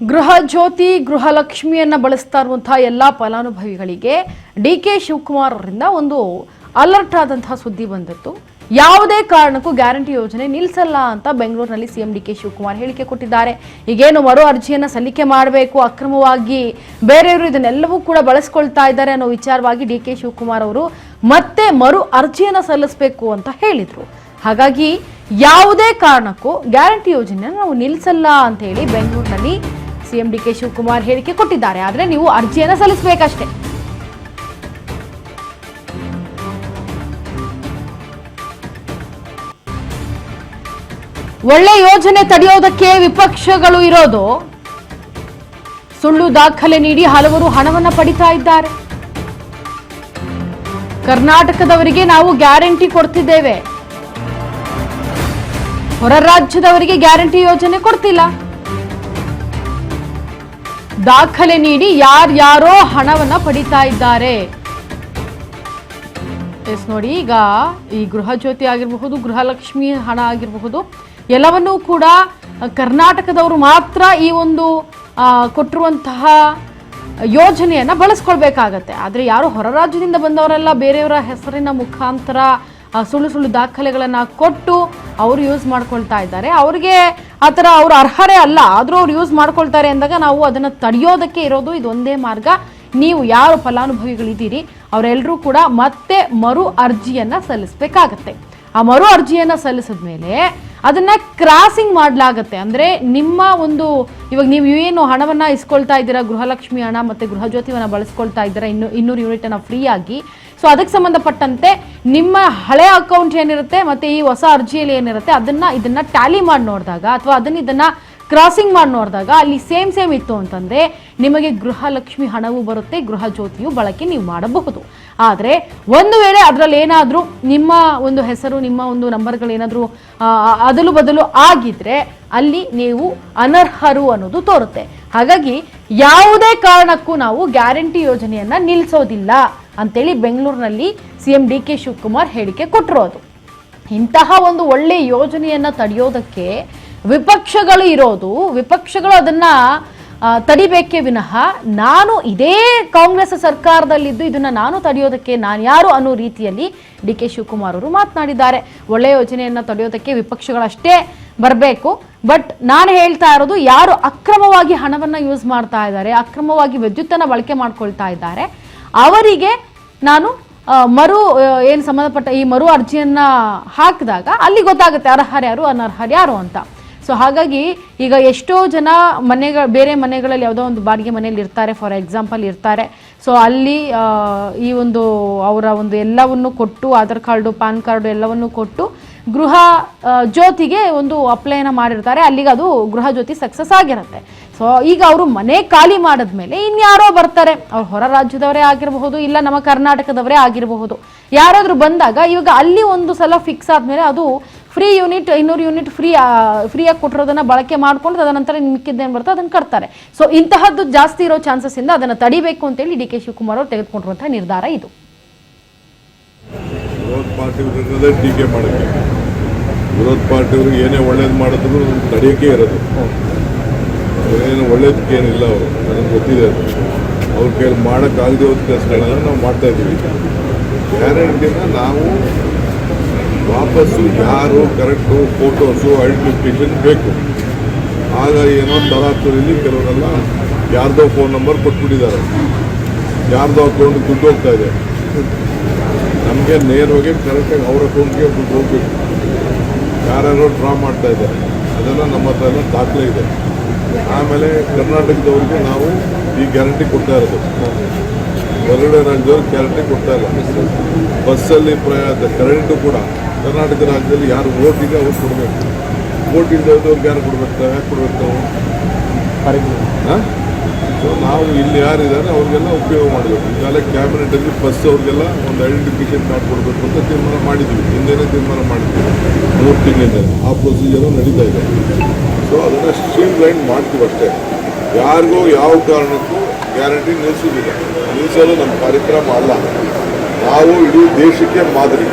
ಗೃಹ ಜ್ಯೋತಿ ಗೃಹಲಕ್ಷ್ಮಿಯನ್ನ ಬಳಸ್ತಾ ಇರುವಂತಹ ಎಲ್ಲಾ ಫಲಾನುಭವಿಗಳಿಗೆ ಡಿಕೆ ಶಿವಕುಮಾರ್ ಅವರಿಂದ ಒಂದು ಅಲರ್ಟ್ ಆದಂತಹ ಸುದ್ದಿ ಬಂದಿತ್ತು. ಯಾವುದೇ ಕಾರಣಕ್ಕೂ ಗ್ಯಾರಂಟಿ ಯೋಜನೆ ನಿಲ್ಲಿಸಲ್ಲ ಅಂತ ಬೆಂಗಳೂರಿನಲ್ಲಿ ಸಿಎಂ ಡಿಕೆ ಶಿವಕುಮಾರ್ ಹೇಳಿಕೆ ಕೊಟ್ಟಿದ್ದಾರೆ. ಈಗೇನು ಮರು ಅರ್ಜಿಯನ್ನ ಸಲ್ಲಿಕೆ ಮಾಡಬೇಕು, ಅಕ್ರಮವಾಗಿ ಬೇರೆಯವರು ಇದನ್ನೆಲ್ಲವೂ ಕೂಡ ಬಳಸ್ಕೊಳ್ತಾ ಇದ್ದಾರೆ ಅನ್ನೋ ವಿಚಾರವಾಗಿ ಡಿಕೆ ಶಿವಕುಮಾರ್ ಅವರು ಮತ್ತೆ ಮರು ಅರ್ಜಿಯನ್ನ ಸಲ್ಲಿಸಬೇಕು ಅಂತ ಹೇಳಿದ್ರು. ಹಾಗಾಗಿ ಯಾವುದೇ ಕಾರಣಕ್ಕೂ ಗ್ಯಾರಂಟಿ ಯೋಜನೆ ನಾವು ನಿಲ್ಲಿಸಲ್ಲ ಅಂತ ಹೇಳಿ ಬೆಂಗಳೂರಿನಲ್ಲಿ ಸಿಎಂ ಡಿಕೆ ಶಿವಕುಮಾರ್ ಹೇಳಿಕೆ ಕೊಟ್ಟಿದ್ದಾರೆ. ಆದ್ರೆ ನೀವು ಅರ್ಜಿಯನ್ನ ಸಲ್ಲಿಸಬೇಕಷ್ಟೇ. ಒಳ್ಳೆ ಯೋಜನೆ ತಡೆಯೋದಕ್ಕೆ ವಿಪಕ್ಷಗಳು ಇರೋದು. ಸುಳ್ಳು ದಾಖಲೆ ನೀಡಿ ಹಲವರು ಹಣವನ್ನ ಪಡಿತಾ ಇದ್ದಾರೆ. ಕರ್ನಾಟಕದವರಿಗೆ ನಾವು ಗ್ಯಾರಂಟಿ ಕೊಡ್ತಿದ್ದೇವೆ, ಹೊರ ರಾಜ್ಯದವರಿಗೆ ಗ್ಯಾರಂಟಿ ಯೋಜನೆ ಕೊಡ್ತಿಲ್ಲ. ದಾಖಲೆ ನೀಡಿ ಯಾರ್ಯಾರೋ ಹಣವನ್ನ ಪಡಿತಾ ಇದ್ದಾರೆ. ನೋಡಿ, ಈಗ ಈ ಗೃಹ ಜ್ಯೋತಿ ಆಗಿರಬಹುದು, ಗೃಹಲಕ್ಷ್ಮಿ ಹಣ ಆಗಿರಬಹುದು, ಎಲ್ಲವನ್ನೂ ಕೂಡ ಕರ್ನಾಟಕದವರು ಮಾತ್ರ ಈ ಒಂದು ಕೊಟ್ಟಿರುವಂತಹ ಯೋಜನೆಯನ್ನ ಬಳಸ್ಕೊಳ್ಬೇಕಾಗತ್ತೆ. ಆದ್ರೆ ಯಾರು ಹೊರ ರಾಜ್ಯದಿಂದ ಬಂದವರೆಲ್ಲ ಬೇರೆಯವರ ಹೆಸರಿನ ಮುಖಾಂತರ ಸುಳ್ಳು ದಾಖಲೆಗಳನ್ನ ಕೊಟ್ಟು ಅವರು ಯೂಸ್ ಮಾಡ್ಕೊಳ್ತಾ ಇದ್ದಾರೆ. ಅವ್ರಿಗೆ ಆ ಥರ ಅವ್ರು ಅರ್ಹರೇ ಅಲ್ಲ, ಆದರೂ ಅವ್ರು ಯೂಸ್ ಮಾಡ್ಕೊಳ್ತಾರೆ ಅಂದಾಗ ನಾವು ಅದನ್ನು ತಡೆಯೋದಕ್ಕೆ ಇರೋದು ಇದೊಂದೇ ಮಾರ್ಗ. ನೀವು ಯಾರು ಫಲಾನುಭವಿಗಳಿದ್ದೀರಿ ಅವರೆಲ್ಲರೂ ಕೂಡ ಮತ್ತೆ ಮರು ಅರ್ಜಿಯನ್ನ ಸಲ್ಲಿಸಬೇಕಾಗತ್ತೆ. ಆ ಮರು ಅರ್ಜಿಯನ್ನ ಸಲ್ಲಿಸಿದ ಮೇಲೆ ಅದನ್ನ ಕ್ರಾಸಿಂಗ್ ಮಾಡಲಾಗತ್ತೆ. ಅಂದ್ರೆ ನಿಮ್ಮ ಒಂದು ಇವಾಗ ನೀವು ಏನು ಹಣವನ್ನ ಇಸ್ಕೊಳ್ತಾ ಇದ್ದೀರಾ, ಗೃಹಲಕ್ಷ್ಮಿ ಹಣ ಮತ್ತೆ ಗೃಹ ಜ್ಯೋತಿವನ್ನ ಬಳಸ್ಕೊಳ್ತಾ ಇದ್ದೀರಾ 200 ಯೂನಿಟ್ ಅನ್ನ ಫ್ರೀ ಆಗಿ. ಸೊ ಅದಕ್ಕೆ ಸಂಬಂಧಪಟ್ಟಂತೆ ನಿಮ್ಮ ಹಳೆ ಅಕೌಂಟ್ ಏನಿರುತ್ತೆ ಮತ್ತೆ ಈ ಹೊಸ ಅರ್ಜಿಯಲ್ಲಿ ಏನಿರುತ್ತೆ ಇದನ್ನ ಟ್ಯಾಲಿ ಮಾಡಿ ನೋಡಿದಾಗ ಅಥವಾ ಇದನ್ನ ಕ್ರಾಸಿಂಗ್ ಮಾಡಿ ನೋಡಿದಾಗ ಅಲ್ಲಿ ಸೇಮ್ ಇತ್ತು ಅಂತಂದ್ರೆ ನಿಮಗೆ ಗೃಹಲಕ್ಷ್ಮಿ ಹಣವೂ ಬರುತ್ತೆ, ಗೃಹ ಜ್ಯೋತಿಯು ಬಳಕೆ ನೀವು ಮಾಡಬಹುದು. ಆದರೆ ಒಂದು ವೇಳೆ ಅದರಲ್ಲಿ ಏನಾದರೂ ನಿಮ್ಮ ಒಂದು ಹೆಸರು, ನಿಮ್ಮ ಒಂದು ನಂಬರ್ಗಳು ಏನಾದರೂ ಅದಲು ಬದಲು ಆಗಿದ್ರೆ ಅಲ್ಲಿ ನೀವು ಅನರ್ಹರು ಅನ್ನೋದು ತೋರುತ್ತೆ. ಹಾಗಾಗಿ ಯಾವುದೇ ಕಾರಣಕ್ಕೂ ನಾವು ಗ್ಯಾರಂಟಿ ಯೋಜನೆಯನ್ನ ನಿಲ್ಲಿಸೋದಿಲ್ಲ ಅಂತೇಳಿ ಬೆಂಗಳೂರಿನಲ್ಲಿ ಸಿಎಂ ಡಿಕೆ ಶಿವಕುಮಾರ್ ಹೇಳಿಕೆ ಕೊಟ್ಟಿರೋದು. ಇಂತಹ ಒಂದು ಒಳ್ಳೆ ಯೋಜನೆಯನ್ನ ತಡೆಯೋದಕ್ಕೆ ವಿಪಕ್ಷಗಳು ಇರೋದು. ವಿಪಕ್ಷಗಳು ಅದನ್ನ ತಡಿಬೇಕೇ ವಿನಃ ನಾನು ಇದೇ ಕಾಂಗ್ರೆಸ್ ಸರ್ಕಾರದಲ್ಲಿದ್ದು ಇದನ್ನ ನಾನು ತಡೆಯೋದಕ್ಕೆ ನಾನು ಯಾರು ಅನ್ನೋ ರೀತಿಯಲ್ಲಿ ಡಿ ಕೆ ಶಿವಕುಮಾರ್ ಅವರು ಮಾತನಾಡಿದ್ದಾರೆ. ಒಳ್ಳೆ ಯೋಜನೆಯನ್ನ ತಡೆಯೋದಕ್ಕೆ ವಿಪಕ್ಷಗಳಷ್ಟೇ ಬರಬೇಕು. ಬಟ್ ನಾನು ಹೇಳ್ತಾ ಇರೋದು, ಯಾರು ಅಕ್ರಮವಾಗಿ ಹಣವನ್ನ ಯೂಸ್ ಮಾಡ್ತಾ ಇದ್ದಾರೆ, ಅಕ್ರಮವಾಗಿ ವಿದ್ಯುತ್ತನ್ನ ಬಳಕೆ ಮಾಡ್ಕೊಳ್ತಾ ಇದ್ದಾರೆ, ಅವರಿಗೆ ನಾನು ಏನು ಸಂಬಂಧಪಟ್ಟ ಈ ಮರು ಅರ್ಜಿಯನ್ನ ಹಾಕಿದಾಗ ಅಲ್ಲಿ ಗೊತ್ತಾಗುತ್ತೆ ಅರ್ಹರು ಯಾರು ಅನರ್ಹರು ಯಾರು ಅಂತ. ಸೊ ಹಾಗಾಗಿ ಈಗ ಎಷ್ಟೋ ಜನ ಬೇರೆ ಮನೆಗಳಲ್ಲಿ ಯಾವುದೋ ಒಂದು ಬಾಡಿಗೆ ಮನೆಯಲ್ಲಿ ಇರ್ತಾರೆ, ಫಾರ್ ಎಕ್ಸಾಂಪಲ್ ಇರ್ತಾರೆ. ಸೊ ಅಲ್ಲಿ ಈ ಒಂದು ಅವರ ಒಂದು ಎಲ್ಲವನ್ನು ಕೊಟ್ಟು ಆಧಾರ್ ಕಾರ್ಡು, ಪಾನ್ ಕಾರ್ಡು ಎಲ್ಲವನ್ನು ಕೊಟ್ಟು ಗೃಹ ಜ್ಯೋತಿಗೆ ಒಂದು ಅಪ್ಲೈನ ಮಾಡಿರ್ತಾರೆ. ಅಲ್ಲಿಗೆ ಅದು ಗೃಹ ಜ್ಯೋತಿ ಸಕ್ಸಸ್ ಆಗಿರುತ್ತೆ. ಸೊ ಈಗ ಅವರು ಮನೆ ಖಾಲಿ ಮಾಡಿದ್ಮೇಲೆ ಇನ್ಯಾರೋ ಬರ್ತಾರೆ, ಅವ್ರು ಹೊರ ರಾಜ್ಯದವರೇ ಆಗಿರಬಹುದು, ಇಲ್ಲ ನಮ್ಮ ಕರ್ನಾಟಕದವರೇ ಆಗಿರಬಹುದು. ಯಾರಾದರೂ ಬಂದಾಗ ಇವಾಗ ಅಲ್ಲಿ ಒಂದು ಸಲ ಫಿಕ್ಸ್ ಆದ್ಮೇಲೆ ಅದು ಫ್ರೀ ಯೂನಿಟ್ 200 ಯೂನಿಟ್ ಫ್ರೀಯಾಗಿ ಕೊಟ್ಟಿರೋದನ್ನ ಬಳಕೆ ಮಾಡ್ಕೊಂಡು ತದನಂತರ ಮಿಕ್ಕಿದ್ದೇನು ಬರ್ತೋ ಅದನ್ನು ಕಟ್ತಾರೆ. ಸೊ ಇಂತಹದ್ದು ಜಾಸ್ತಿ ಇರೋ ಚಾನ್ಸಸ್ ಇಂದ ಅದನ್ನು ತಡಿಬೇಕು ಅಂತೇಳಿ ಡಿ ಕೆ ಶಿವಕುಮಾರ್ ಅವರು ತೆಗೆದುಕೊಂಡಿರುವಂತಹ ನಿರ್ಧಾರ ಇದು. ವಿರೋಧ ಪಾರ್ಟಿಯವ್ರಿಗೆ ಏನೇ ಒಳ್ಳೇದು ಮಾಡಿದ್ರು ತಡೆಯೋಕೆ ಇರೋದು, ಏನು ಒಳ್ಳೇದಕ್ಕೇನಿಲ್ಲ. ಅವರು ನನಗೆ ಗೊತ್ತಿದೆ, ಅವ್ರ ಕೈಯಲ್ಲಿ ಮಾಡೋಕ್ಕಾಗದೆ ಹೋದ ಕೆಲಸಗಳನ್ನ ನಾವು ಮಾಡ್ತಾಯಿದ್ದೀವಿ. ಗ್ಯಾರಂಟಿನ ನಾವು ವಾಪಸ್ಸು ಯಾರು ಕರೆಕ್ಟು ಫೋಟೋಸು ಐಡೆಂಟಿಫಿಕೇಷನ್ ಬೇಕು. ಆಗ ಏನೋ ತರಾತುರಿಲಿ ಕೆಲವರೆಲ್ಲ ಯಾರ್ದೋ ಫೋನ್ ನಂಬರ್ ಕೊಟ್ಬಿಟ್ಟಿದ್ದಾರೆ, ಯಾರ್ದೋ ಅಕೌಂಟ್ಗೆ ದುಡ್ಡು ಹೋಗ್ತಾ ಇದೆ. ನಮಗೆ ನೇರವಾಗಿ ಕರೆಕ್ಟಾಗಿ ಅವ್ರ ಅಕೌಂಟ್ಗೆ ದುಡ್ಡು ಹೋಗ್ಬೇಕು. ಯಾರ್ಯಾರೋ ಡ್ರಾ ಮಾಡ್ತಾ ಇದ್ದಾರೆ, ಅದೆಲ್ಲ ನಮ್ಮ ಹತ್ರ ಎಲ್ಲ ದಾಖಲೆ ಇದೆ. ಆಮೇಲೆ ಕರ್ನಾಟಕದವ್ರಿಗೆ ನಾವು ಈ ಗ್ಯಾರಂಟಿ ಕೊಡ್ತಾ ಇರೋದು, ಹೊರಗಡೆ ರಾಜ್ಯದವ್ರಿಗೆ ಗ್ಯಾರಂಟಿ ಕೊಡ್ತಾ ಇಲ್ಲ. ಬಸ್ಸಲ್ಲಿ ಕರೆಂಟು ಕೂಡ ಕರ್ನಾಟಕ ರಾಜ್ಯದಲ್ಲಿ ಯಾರು ವೋಟ್ ಇದೆ ಅವ್ರು ಕೊಡಬೇಕು. ವೋಟ್ ಇಲ್ಲದವ್ರಿಗೆ ಯಾರು ಕೊಡ್ಬೇಕು, ಯಾಕೆ ಕೊಡ್ಬೇಕು ನಾವು? ಸೊ ನಾವು ಇಲ್ಲಿ ಯಾರಿದ್ದಾರೆ ಅವ್ರಿಗೆಲ್ಲ ಉಪಯೋಗ ಮಾಡಬೇಕು. ಈಗಾಗಲೇ ಕ್ಯಾಬಿನೆಟಲ್ಲಿ ಬಸ್ ಅವ್ರಿಗೆಲ್ಲ ಒಂದು ಐಡೆಂಟಿಫಿಕೇಷನ್ ಕಾರ್ಡ್ ಕೊಡಬೇಕು ಅಂತ ತೀರ್ಮಾನ ಮಾಡಿದ್ವಿ. ಹಿಂದೆನೇ ತೀರ್ಮಾನ ಮಾಡಿದ್ವಿ, 3 ತಿಂಗಳಿಂದ ಆ ಪ್ರೊಸೀಜರು ನಡೀತಾ ಇದೆ. ಸೊ ಅದನ್ನು ಸ್ಟ್ರೀಮ್ ಲೈನ್ ಮಾಡ್ತೀವಿ ಅಷ್ಟೇ. ಯಾರಿಗೂ ಯಾವ ಕಾರಣಕ್ಕೂ ಗ್ಯಾರಂಟಿ ನಿಲ್ಲಿಸಲು ನಮ್ಮ ಕಾರ್ಯಕ್ರಮ ಅಲ್ಲ. ನಾವು ಇಡೀ ದೇಶಕ್ಕೆ ಮಾದರಿ.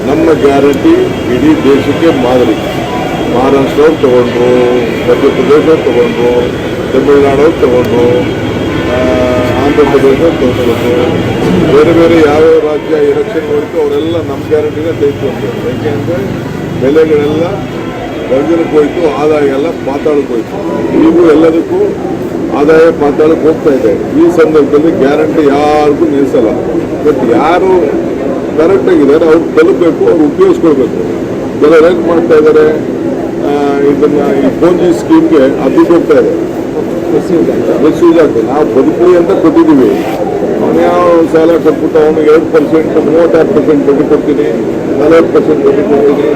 ನಮ್ಮ ಗ್ಯಾರಂಟಿ ಇಡೀ ದೇಶಕ್ಕೆ ಮಾದರಿ. ಮಹಾರಾಷ್ಟ್ರವ್ರು ತೊಗೊಂಡ್ರು, ಮಧ್ಯಪ್ರದೇಶ ತೊಗೊಂಡ್ರು, ತಮಿಳುನಾಡು ತಗೊಂಡು, ಆಂಧ್ರ ಪ್ರದೇಶ ತಗೊಂಡು, ಬೇರೆ ಬೇರೆ ಯಾವ್ಯಾವ ರಾಜ್ಯ ಎಲೆಕ್ಷನ್ ಹೋಯ್ತು ಅವರೆಲ್ಲ ನಮ್ಮ ಗ್ಯಾರಂಟಿನ ತೆಗೆದುಕೊಂಡು. ಯಾಕೆಂದರೆ ಬೆಲೆಗಳೆಲ್ಲ ಗರ್ಜನಕ್ಕೆ ಹೋಯ್ತು, ಆದಾಯ ಎಲ್ಲ ಪಾತಾಳಕ್ಕೆ ಹೋಯ್ತು. ಈಗೂ ಎಲ್ಲದಕ್ಕೂ ಆದಾಯ ಪಾತಾಳಕ್ಕೆ ಹೋಗ್ತಾ ಇದೆ. ಈ ಸಂದರ್ಭದಲ್ಲಿ ಗ್ಯಾರಂಟಿ ಯಾರಿಗೂ ನಿಲ್ಲಿಸಲ್ಲ. ಬಟ್ ಯಾರು ಕರೆಕ್ಟಾಗಿದ್ದಾರೆ ಅವ್ರು ತಲುಪಬೇಕು, ಅವ್ರು ಉಪಯೋಗಿಸ್ಕೊಳ್ಬೇಕು. ಕೆಲವರು ಏನು ಮಾಡ್ತಾ ಇದ್ದಾರೆ, ಇದನ್ನ ಈ ಫೋನ್ಜಿ ಸ್ಕೀಮ್ಗೆ ಅದು ಹೋಗ್ತಾ ಇದೆ, ಮಿಸ್ಯೂಸ್ ಆಗ್ತದೆ. ನಾವು ಬದುಕಲಿ ಅಂತ ಕೊಟ್ಟಿದ್ದೀವಿ, ಅವನು ಯಾವ ಸಾಲ ಕೊಟ್ಬಿಟ್ಟು ಅವನು 2%, 36% ಬಡ್ಡಿ ಕೊಡ್ತೀನಿ, 40% ಬಡ್ಡಿ ಕೊಡ್ತೀನಿ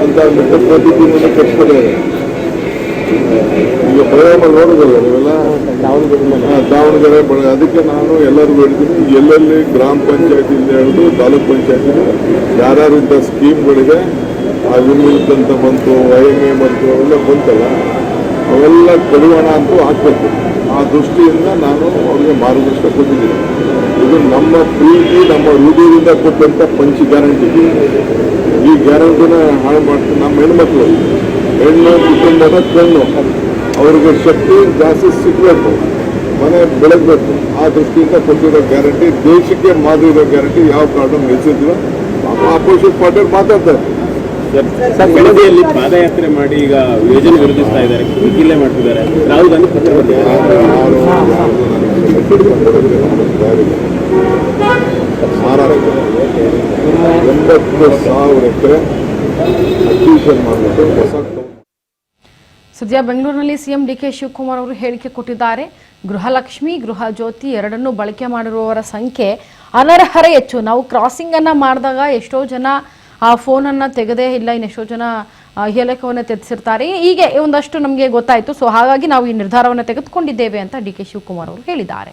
ಅಂತ ಅಂದ್ಬಿಟ್ಟು ಪ್ರತಿ ತಿಂಗಳು ಕಟ್ಸ್ಕೊಳ್ತಾರೆ. ಈಗ ಪರಿಣಾಮ ನೋಡೋದಲ್ಲ ನೀವೆಲ್ಲ ದಾವಣಗೆರೆ ಅದಕ್ಕೆ ನಾನು ಎಲ್ಲರಿಗೂ ಹೇಳ್ತೀನಿ, ಎಲ್ಲೆಲ್ಲಿ ಗ್ರಾಮ ಪಂಚಾಯತಿಯಿಂದ ಹಿಡಿದು ತಾಲೂಕ್ ಪಂಚಾಯತಿ ಯಾರ್ಯಾರು ಇಂಥ ಸ್ಕೀಮ್ಗಳಿದೆ, ಆ ವಿಮಿಲ್ಕ್ ಅಂತ ಬಂತು, IMA ಬಂತು, ಅವೆಲ್ಲ ಬಂತಲ್ಲ, ಅವೆಲ್ಲ ಕಡಿವಾಣ ಅಂತೂ ಹಾಕಬೇಕು. ಆ ದೃಷ್ಟಿಯಿಂದ ನಾನು ಅವ್ರಿಗೆ ಮಾರ್ಗದರ್ಶನ ಕೊಟ್ಟಿದ್ದೀನಿ. ಇದು ನಮ್ಮ ಪ್ರೀತಿ, ನಮ್ಮ ಹೃದಯದಿಂದ ಕೊಟ್ಟಂಥ ಪಂಚ ಗ್ಯಾರಂಟಿ. ಈ ಗ್ಯಾರಂಟಿನ ಹಾಳು ಮಾಡ್ತೀನಿ. ನಮ್ಮ ಹೆಣ್ಮಕ್ಳು, ಹೆಣ್ಣು ಕುಟುಂಬದ ಕಣ್ಣು, ಅವ್ರಿಗೆ ಶಕ್ತಿ ಜಾಸ್ತಿ ಸಿಗಬೇಕು, ಮನೆ ಬೆಳಗಬೇಕು. ಆ ದೃಷ್ಟಿಯಿಂದ ಕೊಟ್ಟಿರೋ ಗ್ಯಾರಂಟಿ, ದೇಶಕ್ಕೆ ಮಾದರಿ ಇರೋ ಗ್ಯಾರಂಟಿ ಯಾವ ಕಾರಣ ನಿಲ್ಲಿಸಿದ್ರು ಅಪೋಸಿಟ್ ಪಾರ್ಟಿಯವ್ರು ಮಾತಾಡ್ತಾರೆ. ಸರ್, ಬೆಳಗ್ಗೆಯಲ್ಲಿ ಪಾದಯಾತ್ರೆ ಮಾಡಿ ಈಗ ಯೋಜನೆ ವಿರೋಧಿಸ್ತಾ ಇದ್ದಾರೆ, ಕಿಲ್ಲೆ ಮಾಡ್ತಿದ್ದಾರೆ. ರಾಹುಲ್ ಗಾಂಧಿ ಪತ್ರ ಬರೆದಿದ್ದಾರೆ. 80,000 ಎಕರೆ ಅಕ್ವಿಷನ್ ಮಾಡಿಬಿಟ್ಟು ಹೊಸ. ಸದ್ಯ ಬೆಂಗಳೂರಿನಲ್ಲಿ ಸಿಎಂ DK ಶಿವಕುಮಾರ್ ಅವರು ಹೇಳಿಕೆ ಕೊಟ್ಟಿದ್ದಾರೆ. ಗೃಹಲಕ್ಷ್ಮಿ, ಗೃಹ ಜ್ಯೋತಿ ಎರಡನ್ನೂ ಬಳಕೆ ಮಾಡಿರುವವರ ಸಂಖ್ಯೆ ಅನರ್ಹರೇ ಹೆಚ್ಚು. ನಾವು ಕ್ರಾಸಿಂಗ್ ಅನ್ನ ಮಾಡಿದಾಗ ಎಷ್ಟೋ ಜನ ಆ ಫೋನನ್ನು ತೆಗೆದೇ ಇಲ್ಲ, ಇನ್ನೆಷ್ಟೋ ಜನ ಹೇಳಕವನ್ನು ತೆಗೆಸಿರ್ತಾರೆ. ಹೀಗೆ ಒಂದಷ್ಟು ನಮಗೆ ಗೊತ್ತಾಯಿತು. ಸೊ ಹಾಗಾಗಿ ನಾವು ಈ ನಿರ್ಧಾರವನ್ನು ತೆಗೆದುಕೊಂಡಿದ್ದೇವೆ ಅಂತ DK ಶಿವಕುಮಾರ್ ಅವರು ಹೇಳಿದ್ದಾರೆ.